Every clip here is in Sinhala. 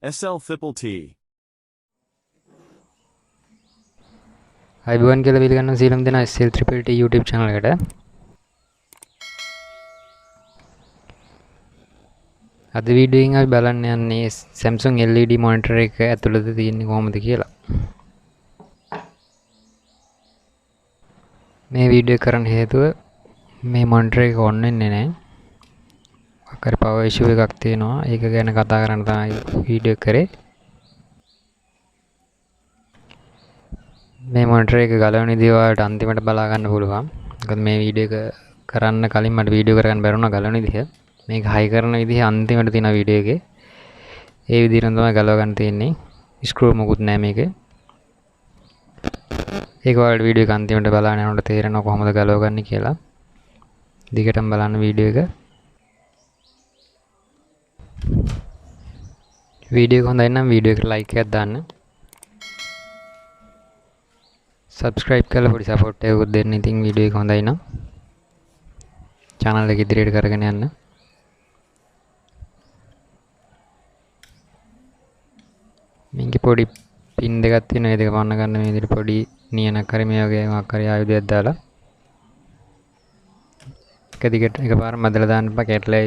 Triple T. අයිබෝන් කියලා පිළිගන්න සීලම් දෙන SL Triple T YouTube channel එකට. අද වීඩියෝ එකෙන් අපි බලන්න යන්නේ Samsung LED monitor එක ඇතුළත තියෙන්නේ කොහොමද කියලා. මේ වීඩියෝ කරන්න හේතුව මේ monitor එක on වෙන්නේ නැහැ. අකර power issue එකක් තියෙනවා. ඒක ගැන කතා කරන්න තමයි වීඩියෝ කරේ. මේ මොනිටර් එක ගලවන විදිය ඔයාලට අන්තිමට බලා ගන්න පුළුවන්. මොකද මේ වීඩියෝ එක කරන්න කලින් මට වීඩියෝ කරගන්න බැරුණා ගලවන විදිය. මේක හයි කරන විදිය අන්තිමට තියෙන වීඩියෝ එකේ. ඒ විදියට තමයි ගලව ගන්න තියෙන්නේ. ස්ක්‍රූ මොකුත් නැහැ මේකේ. ඒක ඔයාලට වීඩියෝ එක අන්තිමට බලන්න යනකොට තේරෙනවා කොහොමද ගලවගන්නේ කියලා. දිගටම බලන්න වීඩියෝ එක. වීඩියෝ එක හොඳයි නම් වීඩියෝ එකට ලයික් එකක් දාන්න. subscribe කරලා පොඩි support එකක් දෙන්න. ඉතින් වීඩියෝ එක හොඳයි නම් channel එක ඉදිරියට කරගෙන යන්න. මේකේ පොඩි pin දෙකක් තියෙනවා. ඒ දෙක පන්න ගන්න මේ විදිහට පොඩි නියනක් හරි මේ වගේ මොකක් හරි ආයුධයක් දාලා එක දිගට එකපාරම මදලා දාන්න එපා. කැටලයි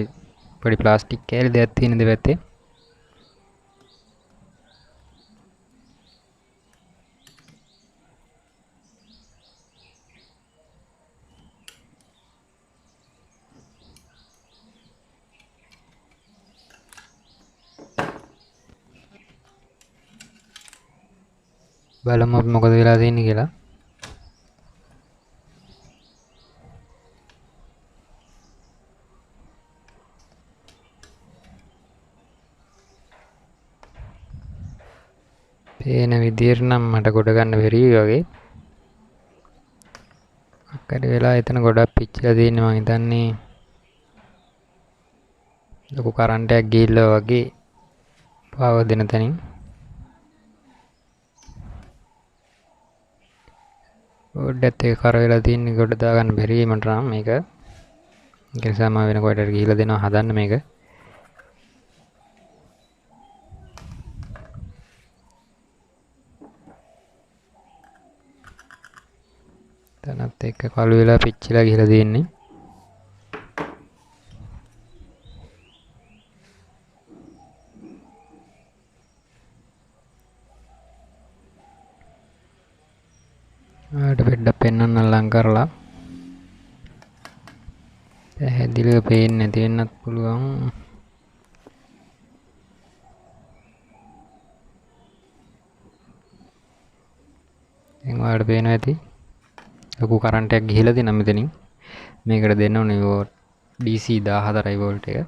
පොඩි ප්ලාස්ටික් කෑලි දෙකක් තියෙන දෙපැත්තේ. බලමු අපි මොකද වෙලා තියෙන්නේ කියලා. පේන විදියට නම් මට ගොඩ ගන්න බැරි වගේ. අක්කඩ වෙලා එතන ගොඩක් පිච්චිලා තියෙන්නේ. මම හිතන්නේ ලොකු කරන්ට් එකක් ගිහිල්ලා වගේ පාව දෙන තැනින්. බෝඩ්ඩත් එක කර වෙලා තියෙන්නේ ගොඩ දාගන්න බැරි මට නම් මේක. ඒ නිසා මම වෙන කොහෙටද ගිහිල්ලා දෙනවා හදන්න මේක. තනත් එක්ක කළු වෙලා පිච්චිලා ගිහිල්ලා තියෙන්නේ. ආට බෙඩක් පෙන්වන්න ලං කරලා පැහැදිලිව පේන්නේ නැති වෙන්නත් පුළුවන්. දැන් ඔයාලට පේනවා ඇති ලොකු කරන්ට් එකක් ගිහිලා තියෙනවා මෙතනින්. මේකට දෙන්න ඕනේ DC 14යි වෝල්ට් එක.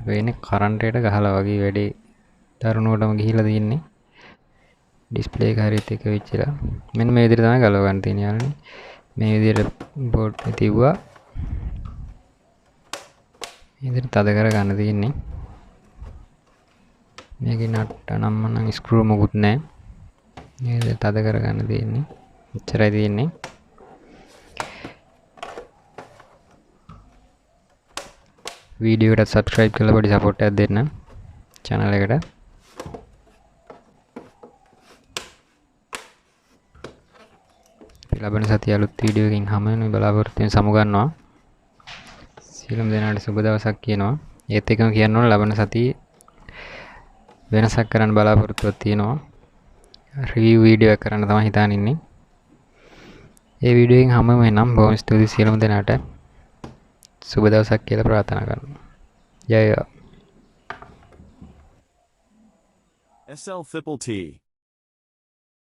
වෙන්නේ කරන්ට් එකට ගහලා වගේ වැඩේ දරුණුවටම ගිහිලා තියෙන්නේ. ඩිස්ප්ලේ එක හරියට එක වෙච්චිලා. මෙන්න මේ විදිහට තමයි ගලව ගන්න තියෙන්නේ යාළුවනේ. මේ විදිහට බෝඩ් එක තියුවා. මේ විදිහට තද කර ගන්න තියෙන්නේ. මේකේ නට්ට නම් ස්ක්‍රූ මොකුත් නැහැ. මේ විදිහට තද කර ගන්න තියෙන්නේ. එච්චරයි තියෙන්නේ. වීඩියෝ එකට subscribe කරලා පොඩි support එකක් දෙන්න channel එකට. ලබන සතිය අලුත් වීඩියෝ එකකින් හැම වෙලේම බලාපොරොත්තු වෙන සමු ගන්නවා. සියලුම දෙනාට සුබ දවසක් කියනවා. ඒත් එකම කියන්න ඕන ලබන සතියේ වෙනසක් කරන්න බලාපොරොත්තුවක් තියෙනවා. රිවිව් වීඩියෝ එකක් කරන්න තමයි හිතාන ඉන්නේ. ඒ වීඩියෝ එකෙන් හැම වෙලේම නම් බොහොම ස්තුතියි සියලුම දෙනාට. සුබ දවසක් කියලා ප්‍රාර්ථනා කරනවා. ජය වේවා. Triple T.